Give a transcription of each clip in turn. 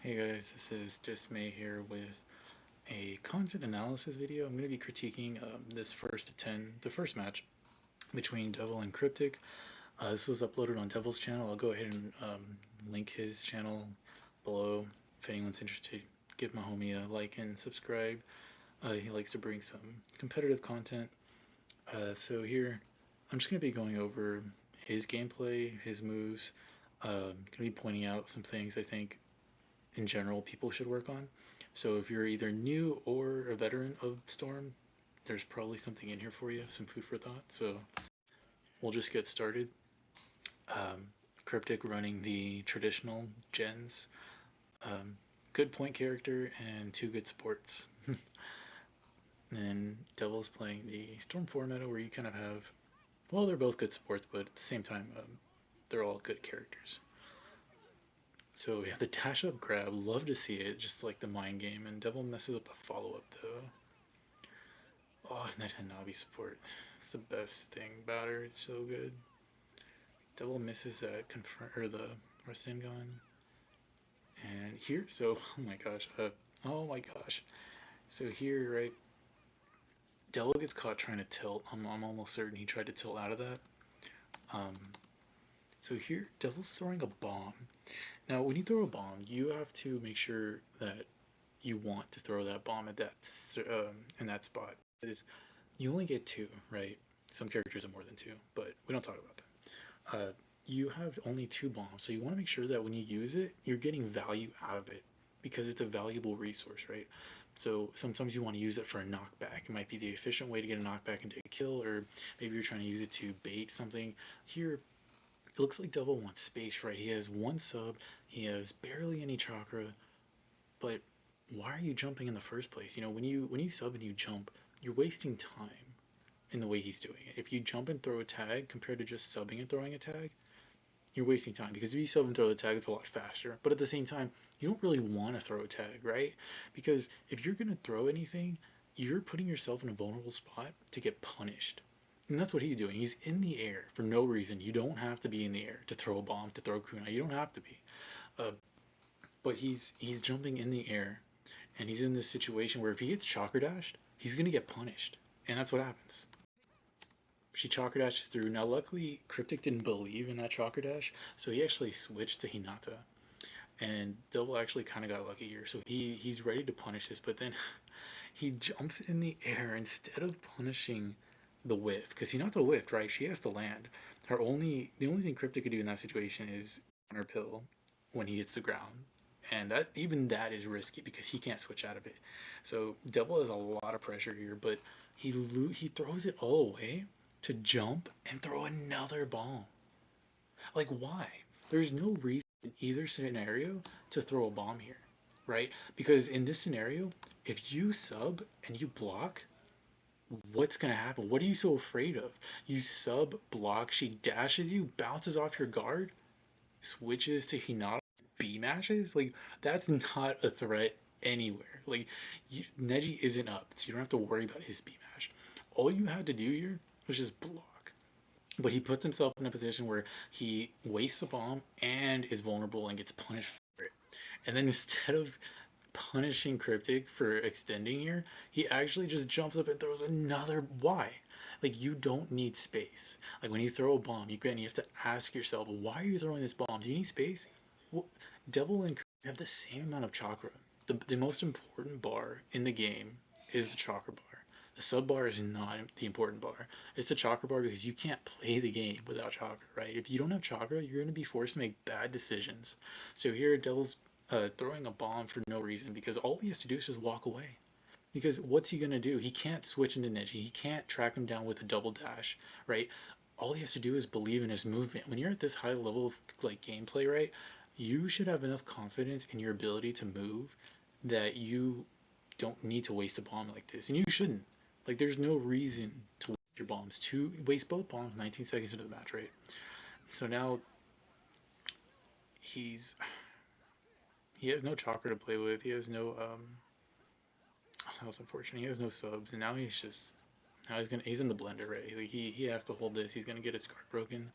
Hey guys, this is just May here with a content analysis video. I'm going to be critiquing this first 10, the first match between Devil and Cryptic. This was uploaded on Devil's channel. I'll go ahead and link his channel below if anyone's interested. Give my homie a like and subscribe. He likes to bring some competitive content. So here, I'm just going to be going over his gameplay, his moves. Going to be pointing out some things I think in general people should work on. So if you're either new or a veteran of Storm, there's probably something in here for you, some food for thought. So we'll just get started. Cryptic running the traditional gens, good point character and two good supports. And Devil's playing the Storm 4 meta where you kind of have, well, they're both good supports, but at the same time, they're all good characters. So we have the dash up grab, love to see it, just like the mind game, and Devil messes up the follow up though. Oh, and that Hanabi support. It's the best thing about her, it's so good. Devil misses that confront or the Rasengan. And here, so oh my gosh. So here, right, Devil gets caught trying to tilt. I'm almost certain he tried to tilt out of that. So here, Devil's throwing a bomb. Now, when you throw a bomb, you have to make sure that you want to throw that bomb at that in that spot. That is, you only get two, right? Some characters have more than two, but we don't talk about that. You have only two bombs, so you want to make sure that when you use it, you're getting value out of it because it's a valuable resource, right? So sometimes you want to use it for a knockback. It might be the efficient way to get a knockback and take a kill, or maybe you're trying to use it to bait something. Here, it looks like Devil wants space, right? He has one sub, he has barely any chakra, but why are you jumping in the first place? You know, when you sub and you jump, you're wasting time in the way he's doing it. If you jump and throw a tag compared to just subbing and throwing a tag, you're wasting time because if you sub and throw the tag, it's a lot faster. But at the same time, you don't really want to throw a tag, right? Because if you're going to throw anything, you're putting yourself in a vulnerable spot to get punished. And that's what he's doing. He's in the air for no reason. You don't have to be in the air to throw a bomb, to throw a kunai. You don't have to be. But he's jumping in the air, and he's in this situation where if he gets chakra dashed, he's gonna get punished, and that's what happens. She chakra dashes through. Now, luckily, Cryptic didn't believe in that chakra dash, so he actually switched to Hinata, and Devil actually kind of got lucky here. So he's ready to punish this, but then he jumps in the air instead of punishing the whiff, because Hinata whiffed, right? She has to land. The only thing Cryptic could do in that situation is counter pill when he hits the ground, and that even that is risky because he can't switch out of it. So Devil has a lot of pressure here, but he throws it all away to jump and throw another bomb. Like why? There's no reason in either scenario to throw a bomb here, right? Because in this scenario, if you sub and you block, what's gonna happen? What are you so afraid of? You sub, block, she dashes you, bounces off your guard, switches to Hinata, B mashes? Like, that's not a threat anywhere. Like, Neji isn't up, so you don't have to worry about his B mash. All you had to do here was just block. But he puts himself in a position where he wastes a bomb and is vulnerable and gets punished for it. And then instead of punishing Cryptic for extending here, he actually just jumps up and throws another. Why? Like, you don't need space. Like, when you throw a bomb, you have to ask yourself, why are you throwing this bomb? Do you need space? Well, Devil and Cryptic have the same amount of chakra. The most important bar in the game is the chakra bar. The sub bar is not the important bar. It's the chakra bar because you can't play the game without chakra, right? If you don't have chakra, you're going to be forced to make bad decisions. So here, Devil's throwing a bomb for no reason because all he has to do is just walk away. Because what's he gonna do? He can't switch into Neji. He can't track him down with a double dash, right? All he has to do is believe in his movement. When you're at this high level of like gameplay, right? You should have enough confidence in your ability to move that you don't need to waste a bomb like this, and you shouldn't. Like, there's no reason to waste your bombs. To waste both bombs 19 seconds into the match, right? So now he's he has no chakra to play with. He has no that was unfortunate. He has no subs, and now he's in the blender, right? Like he has to hold this. He's gonna get his card broken.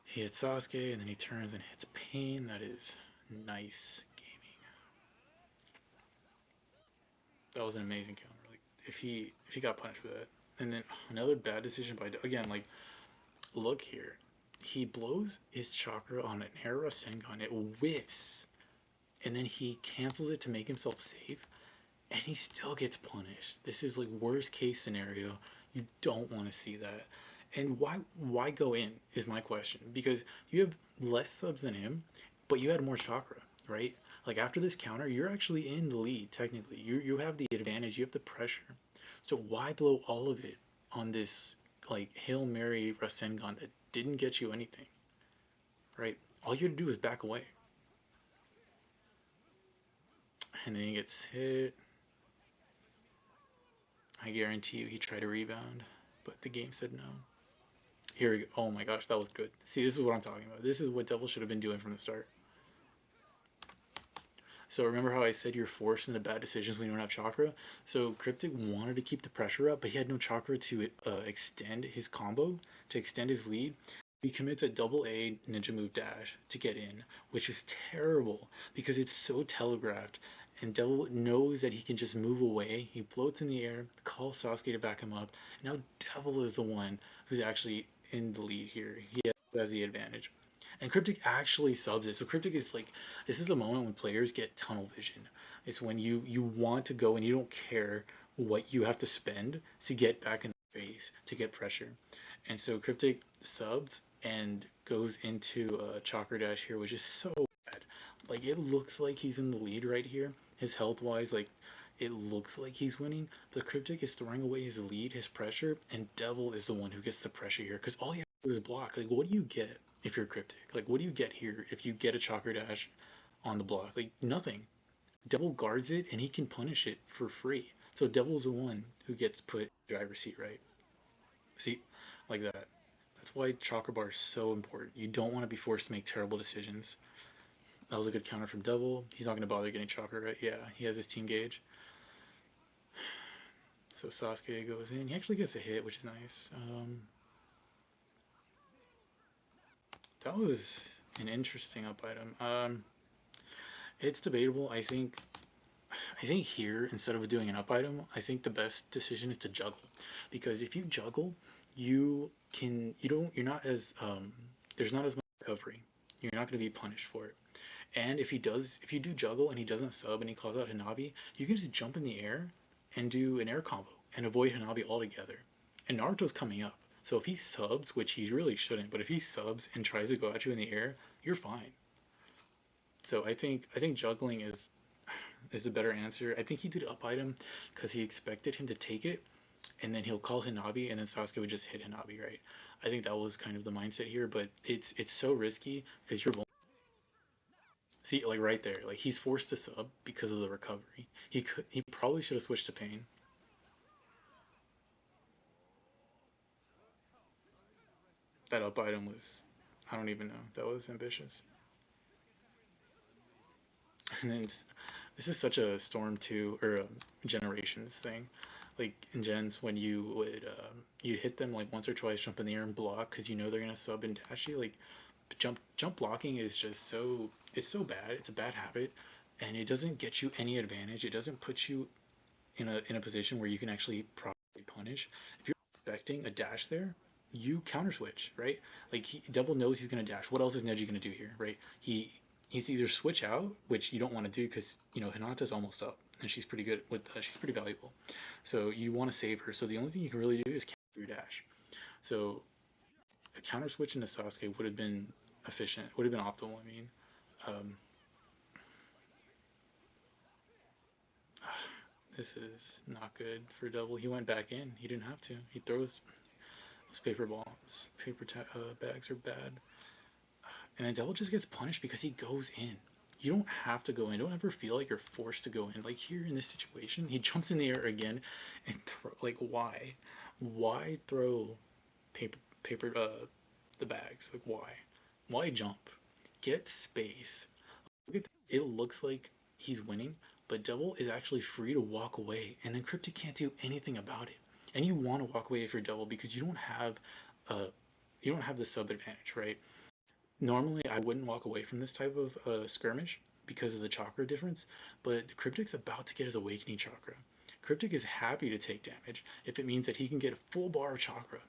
He hits Sasuke, and then he turns and hits Pain. That is nice gaming. That was an amazing counter. Like if he got punished for that. And then another bad decision by again, like look here. He blows his chakra on an air Rasengan. It whiffs. And then he cancels it to make himself safe. And he still gets punished. This is like worst case scenario. You don't want to see that. And why go in is my question, because you have less subs than him, but you had more chakra, right? Like after this counter, you're actually in the lead technically. You have the advantage, you have the pressure. So why blow all of it on this like Hail Mary Rasengan that didn't get you anything, right? All you had to do is back away. And then he gets hit. I guarantee you he tried to rebound, but the game said no. Here we go. Oh my gosh, that was good. See, this is what I'm talking about. This is what Devil should have been doing from the start. So remember how I said you're forced into bad decisions when you don't have chakra? So Cryptic wanted to keep the pressure up, but he had no chakra to extend his combo, to extend his lead. He commits a double A ninja move dash to get in, which is terrible because it's so telegraphed. And Devil knows that he can just move away. He floats in the air, calls Sasuke to back him up. And now Devil is the one who's actually in the lead here. He has the advantage. And Cryptic actually subs it. So Cryptic is like, this is the moment when players get tunnel vision. It's when you want to go and you don't care what you have to spend to get back in the face, to get pressure. And so Cryptic subs and goes into a Chakra Dash here, which is so bad. Like, it looks like he's in the lead right here. His health-wise, like, it looks like he's winning. But Cryptic is throwing away his lead, his pressure, and Devil is the one who gets the pressure here. Because all you have to do is block. Like, what do you get if you're Cryptic? Like, what do you get here if you get a Chakra Dash on the block? Like, nothing. Devil guards it, and he can punish it for free. So Devil's the one who gets put in the driver's seat, right? See, like that. That's why Chakra Bar is so important. You don't want to be forced to make terrible decisions. That was a good counter from Devil. He's not going to bother getting Chakra, right? Yeah, he has his team gauge. So Sasuke goes in. He actually gets a hit, which is nice. That was an interesting up item. It's debatable. I think here, instead of doing an up item, I think the best decision is to juggle, because if you juggle, you're not as there's not as much recovery. You're not going to be punished for it. And if you do juggle and he doesn't sub and he calls out Hanabi, you can just jump in the air and do an air combo and avoid Hanabi altogether. And Naruto's coming up, so if he subs, which he really shouldn't, but if he subs and tries to go at you in the air, you're fine. So I think juggling is a better answer. I think he did up item because he expected him to take it, and then he'll call Hanabi, and then Sasuke would just hit Hanabi, right? I think that was kind of the mindset here, but it's so risky because you're see, like right there, like he's forced to sub because of the recovery. He probably should have switched to pain. That up item was, I don't even know. That was ambitious. And then this is such a Storm 2 or Generations thing. Like in Gens, when you'd hit them like once or twice, jump in the air and block because you know they're gonna sub and dash you. Like jump blocking is just it's so bad. It's a bad habit, and it doesn't get you any advantage. It doesn't put you in a position where you can actually properly punish. If you're expecting a dash there, you counter switch, right? Like Double knows he's gonna dash. What else is Neji gonna do here, right? He's either switch out, which you don't want to do because Hinata's almost up and she's pretty good with she's pretty valuable, so you want to save her. So the only thing you can really do is counter your dash. So a counter switch into Sasuke would have been efficient, would have been optimal. I mean, um, this is not good for Double. He went back in. He didn't have to. He throws those paper balls. Bags are bad. And then Devil just gets punished because he goes in. You don't have to go in. Don't ever feel like you're forced to go in. Like here in this situation, he jumps in the air again and like why? Why throw paper the bags? Like why? Why jump? Get space. Look at it looks like he's winning, but Devil is actually free to walk away, and then Cryptic can't do anything about it. And you want to walk away if you're Devil because uh you don't have the sub advantage, right? Normally, I wouldn't walk away from this type of skirmish because of the chakra difference, but the Cryptic's about to get his awakening chakra. Cryptic is happy to take damage if it means that he can get a full bar of chakra.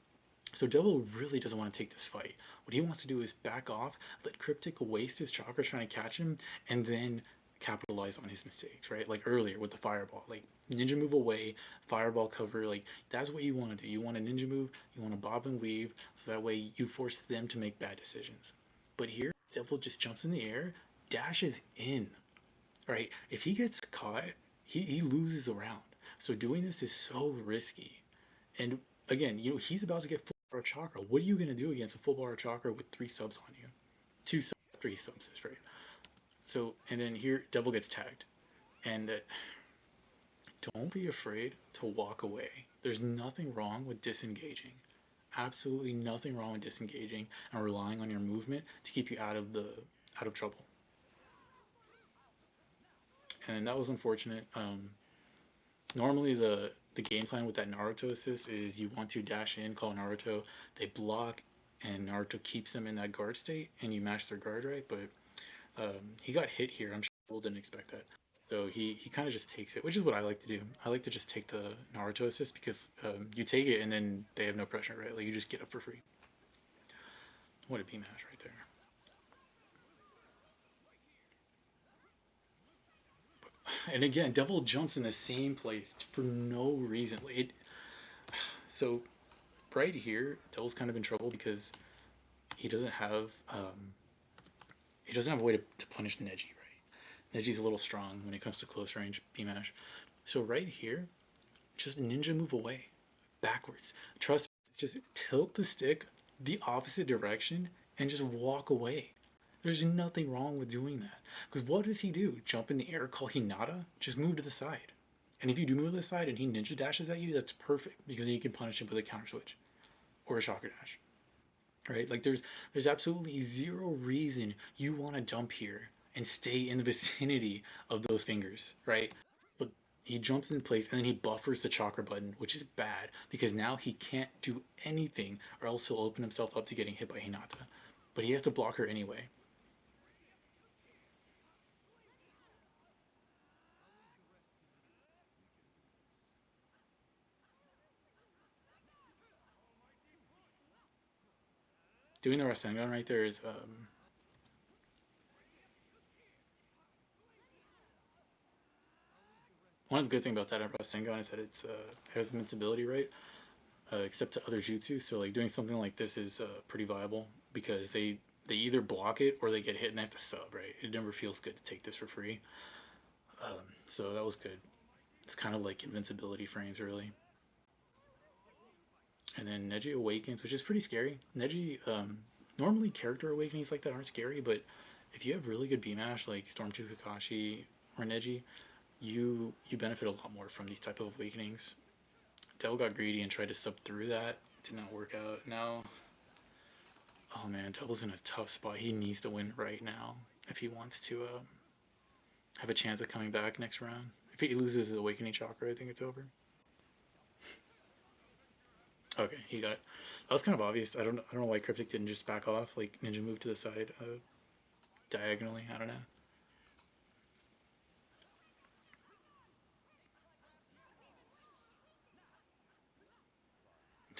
So Devil really doesn't want to take this fight. What he wants to do is back off, let Cryptic waste his chakra trying to catch him, and then capitalize on his mistakes, right? Like earlier with the fireball. Like ninja move away, fireball cover, like that's what you want to do. You want a ninja move, you want to bob and weave, so that way you force them to make bad decisions. But here, Devil just jumps in the air, dashes in, right? If he gets caught, he loses a round. So doing this is so risky. And again, he's about to get full bar chakra. What are you gonna do against a full bar chakra with 3 subs on you? 2 subs, 3 subs is right. So and then here Devil gets tagged. And don't be afraid to walk away. There's nothing wrong with disengaging. Absolutely nothing wrong with disengaging and relying on your movement to keep you out of trouble. And that was unfortunate. Normally the game plan with that Naruto assist is you want to dash in, call Naruto, they block, and Naruto keeps them in that guard state, and you mash their guard right. But he got hit here. I'm sure people didn't expect that. So he kind of just takes it, which is what I like to do. I like to just take the Naruto assist because you take it and then they have no pressure, right? Like you just get up for free. What a B mash right there. And again, double jumps in the same place for no reason. So right here, Devil's kind of in trouble because he doesn't have um, he doesn't have a way to punish Neji, right? Neji's a little strong when it comes to close range B mash. So right here, just ninja move away, backwards. Trust me, just tilt the stick the opposite direction and just walk away. There's nothing wrong with doing that. Because what does he do? Jump in the air, call Hinata? Just move to the side. And if you do move to the side and he ninja dashes at you, that's perfect because then you can punish him with a counter switch or a chakra dash. Right? Like there's absolutely zero reason you want to jump here and stay in the vicinity of those fingers, right? But he jumps in place and then he buffers the chakra button, which is bad because now he can't do anything or else he'll open himself up to getting hit by Hinata. But he has to block her anyway. Doing the Rasengan right there is one of the good things about that Rasengan is that it's has invincibility, right? Except to other jutsu. So like doing something like this is pretty viable because they either block it or they get hit and they have to sub, right? It never feels good to take this for free. So that was good. It's kind of like invincibility frames, really. And then Neji awakens, which is pretty scary. Neji, normally character awakenings like that aren't scary, but if you have really good B-Mash like Storm 2 Kakashi or Neji, you benefit a lot more from these type of awakenings. Devil got greedy and tried to sub through that. It did not work out. Now, oh man, Devil's in a tough spot. He needs to win right now if he wants to have a chance of coming back next round. If he loses his awakening chakra, I think it's over. Okay, he got it. That was kind of obvious. I don't know why Cryptic didn't just back off, like ninja move to the side diagonally. I don't know.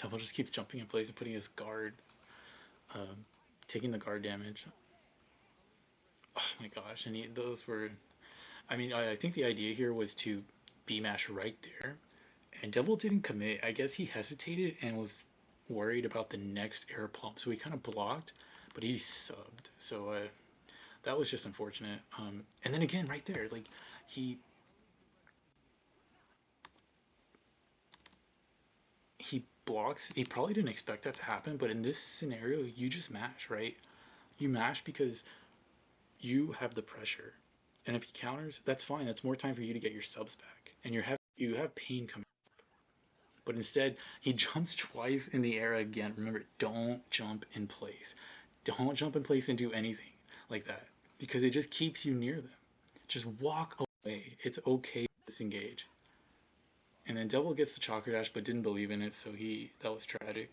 Devil just keeps jumping in place and putting his guard, um, taking the guard damage. Oh my gosh! And those were. I mean, I think the idea here was to B mash right there, and Devil didn't commit. I guess he hesitated and was worried about the next air pump, so he kind of blocked, but he subbed. So that was just unfortunate. And then again, right there, like he he blocks. He probably didn't expect that to happen, but in this scenario, you just mash, right? You mash because you have the pressure, and if he counters, that's fine. That's more time for you to get your subs back, and you have pain coming. But instead, he jumps twice in the air again. Remember, don't jump in place. Don't jump in place and do anything like that because it just keeps you near them. Just walk away. It's okay to disengage. And then Devil gets the chakra dash but didn't believe in it, so that was tragic.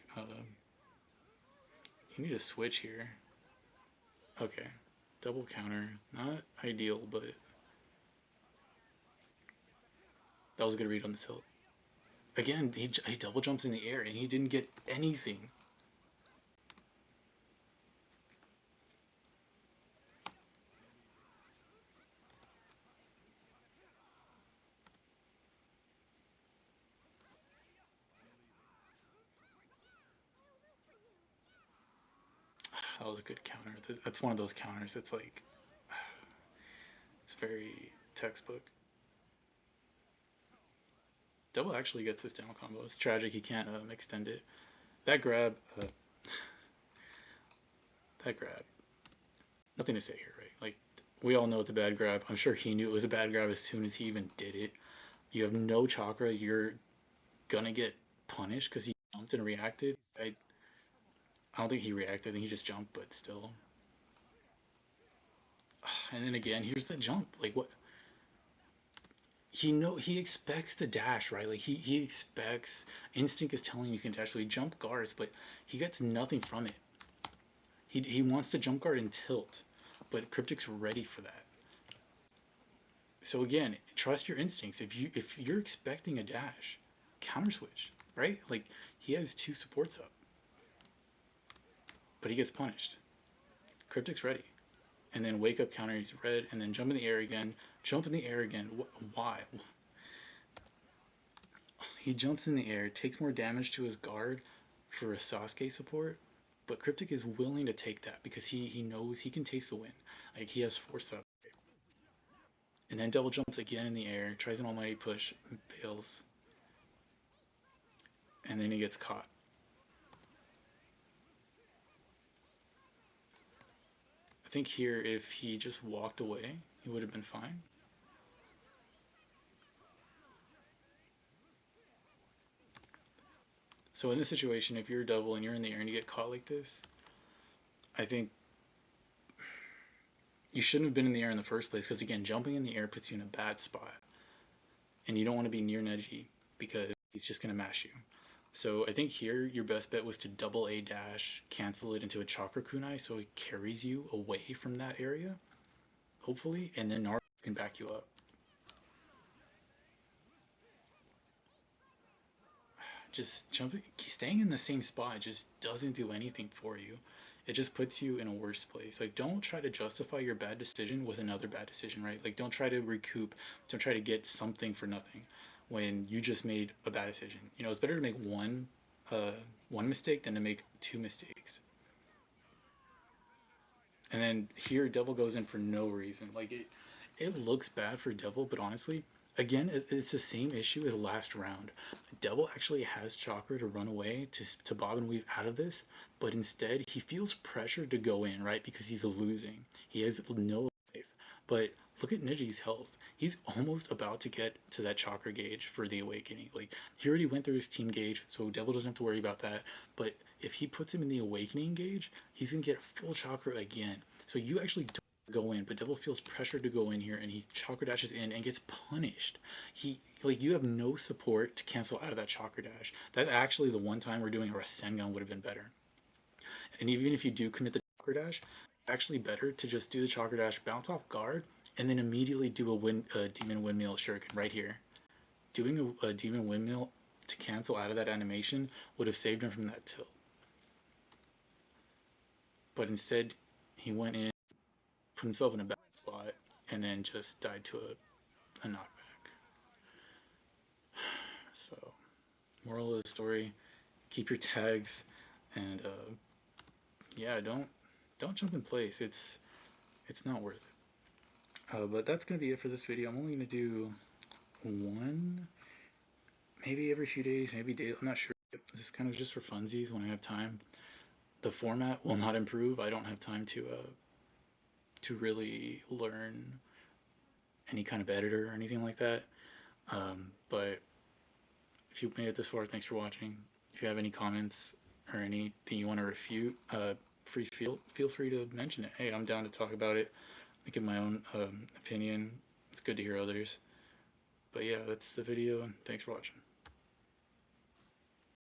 You need a switch here. Okay, double counter, not ideal, but That was a good read on the tilt. Again, he double jumps in the air and he didn't get anything. That was a good counter. That's one of those counters. It's like, it's very textbook. Double actually gets this down combo. It's tragic he can't extend it. That grab, that grab. Nothing to say here, right? Like, we all know it's a bad grab. I'm sure he knew it was a bad grab as soon as he even did it. You have no chakra. You're gonna get punished because he jumped and reacted. I don't think he reacted. I think he just jumped, but still. And then again, here's the jump. Like what? He expects the dash, right? Like he expects instinct is telling him he's gonna dash, so he jump guards, but he gets nothing from it. He wants to jump guard and tilt, but Cryptic's ready for that. So again, trust your instincts. If you're expecting a dash, counter switch, right? Like he has two supports up, but he gets punished. Cryptic's ready. And then wake up counter, he's red, and then jump in the air again. Jump in the air again. Why? He jumps in the air, takes more damage to his guard for a Sasuke support, but Cryptic is willing to take that because he knows he can taste the win. Like he has force up. And then double jumps again in the air, tries an almighty push, fails, and then he gets caught. I think here, if he just walked away, he would have been fine. So in this situation, if you're a double and you're in the air and you get caught like this, I think you shouldn't have been in the air in the first place because again, jumping in the air puts you in a bad spot. And you don't want to be near Neji because he's just going to mash you. So I think here your best bet was to double A dash, cancel it into a chakra kunai so it carries you away from that area, hopefully, and then Naruto can back you up. Just jumping, staying in the same spot just doesn't do anything for you. It just puts you in a worse place. Like, don't try to justify your bad decision with another bad decision, right? Like, don't try to recoup, don't try to get something for nothing when you just made a bad decision. You know, it's better to make one mistake than to make two mistakes. And then here, Devil goes in for no reason. Like, it looks bad for Devil, but honestly, again, it's the same issue as last round. Devil actually has chakra to run away to bob and weave out of this, but instead he feels pressured to go in, right? Because he's losing. He has no life. But look at Neji's health. He's almost about to get to that chakra gauge for the awakening. Like he already went through his team gauge, so Devil doesn't have to worry about that. But if he puts him in the awakening gauge, he's gonna get full chakra again. So you actually don't go in, but Devil feels pressured to go in here and he chakra dashes in and gets punished. Like you have no support to cancel out of that chakra dash. That's actually the one time we're doing a Rasengan would have been better. And even if you do commit the chakra dash, it's actually better to just do the chakra dash, bounce off guard, and then immediately do a demon windmill shuriken right here. Doing a demon windmill to cancel out of that animation would have saved him from that tilt. But instead, he went in, put himself in a bad slot, and then just died to a knockback. So, moral of the story: keep your tags, and yeah, don't jump in place. It's not worth it. But that's gonna be it for this video. I'm only gonna do one, maybe every few days, maybe daily. I'm not sure. This is kind of just for funsies when I have time. The format will not improve. I don't have time to really learn any kind of editor or anything like that. But if you made it this far, thanks for watching. If you have any comments or anything you want to refute, feel free to mention it. Hey, I'm down to talk about it. I give my own opinion. It's good to hear others. But yeah, that's the video, and thanks for watching.